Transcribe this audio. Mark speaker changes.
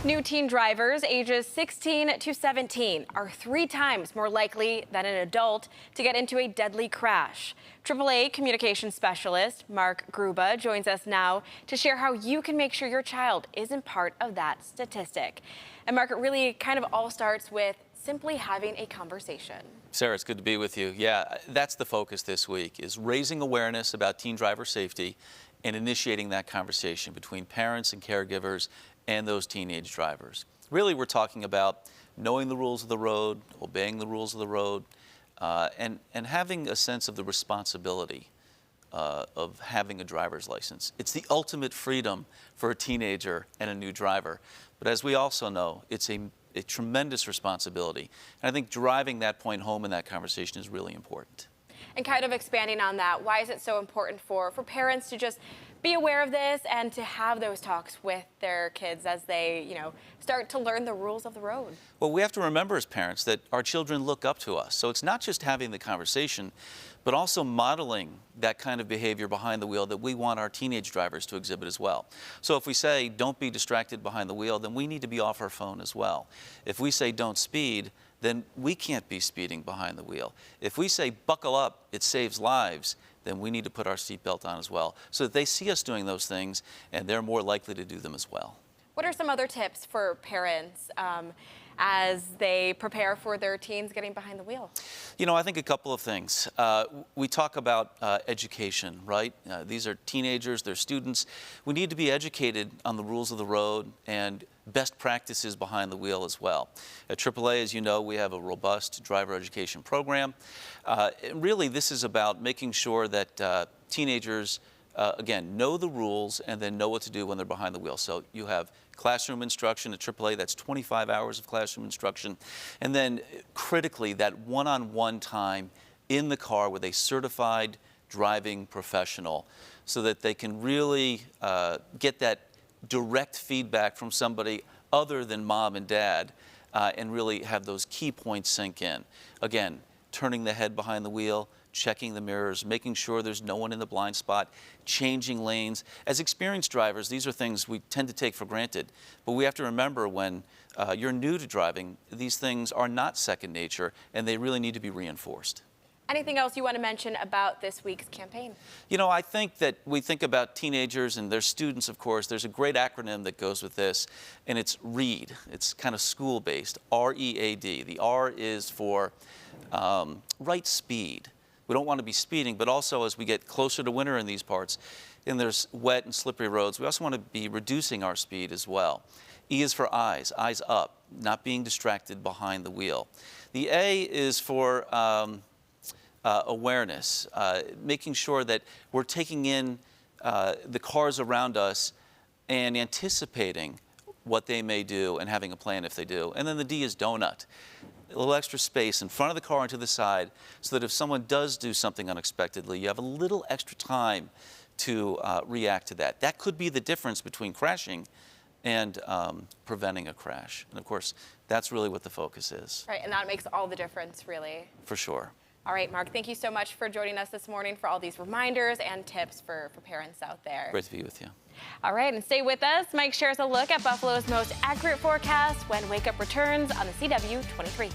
Speaker 1: New teen drivers ages 16 to 17 are 3 times more likely than an adult to get into a deadly crash. AAA communications specialist Mark Gruba joins us now to share how you can make sure your child isn't part of that statistic. And Mark, it really kind of all starts with simply having a conversation.
Speaker 2: Sarah, it's good to be with you. Yeah, that's the focus this week, is raising awareness about teen driver safety and initiating that conversation between parents and caregivers and those teenage drivers. Really, we're talking about knowing the rules of the road, obeying the rules of the road, and having a sense of the responsibility of having a driver's license. It's the ultimate freedom for a teenager and a new driver. But as we also know, it's a tremendous responsibility. And I think driving that point home in that conversation is really important.
Speaker 1: And kind of expanding on that, why is it so important for parents to just be aware of this and to have those talks with their kids as they, start to learn the rules of the road?
Speaker 2: Well, we have to remember as parents that our children look up to us. So it's not just having the conversation, but also modeling that kind of behavior behind the wheel that we want our teenage drivers to exhibit as well. So if we say, don't be distracted behind the wheel, then we need to be off our phone as well. If we say, don't speed, then we can't be speeding behind the wheel. If we say, buckle up, it saves lives, then we need to put our seatbelt on as well, so that they see us doing those things and they're more likely to do them as well.
Speaker 1: What are some other tips for parents as they prepare for their teens getting behind the wheel?
Speaker 2: I think a couple of things. We talk about education, right? These are teenagers, they're students. We need to be educated on the rules of the road and best practices behind the wheel as well. At AAA, as you know, we have a robust driver education program. Really, this is about making sure that teenagers again, know the rules and then know what to do when they're behind the wheel. So you have classroom instruction at AAA, that's 25 hours of classroom instruction. And then critically, that one-on-one time in the car with a certified driving professional so that they can really get that direct feedback from somebody other than mom and dad and really have those key points sink in. Again, turning the head behind the wheel, checking the mirrors, making sure there's no one in the blind spot, changing lanes. As experienced drivers, these are things we tend to take for granted. But we have to remember when you're new to driving, these things are not second nature and they really need to be reinforced.
Speaker 1: Anything else you want to mention about this week's campaign?
Speaker 2: I think that we think about teenagers and their students, of course. There's a great acronym that goes with this, and it's READ. It's kind of school-based, R-E-A-D. The R is for right speed. We don't want to be speeding, but also as we get closer to winter in these parts, and there's wet and slippery roads, we also want to be reducing our speed as well. E is for eyes up, not being distracted behind the wheel. The A is for awareness, making sure that we're taking in the cars around us and anticipating what they may do and having a plan if they do. And then the D is donut. A little extra space in front of the car and to the side so that if someone does do something unexpectedly, you have a little extra time to react to that. That could be the difference between crashing and preventing a crash. And of course, that's really what the focus is.
Speaker 1: Right, and that makes all the difference, really.
Speaker 2: For sure.
Speaker 1: All right, Mark, thank you so much for joining us this morning for all these reminders and tips for parents out there.
Speaker 2: Great to be with you.
Speaker 1: All right, and stay with us. Mike shares a look at Buffalo's most accurate forecast when Wake Up returns on the CW 23.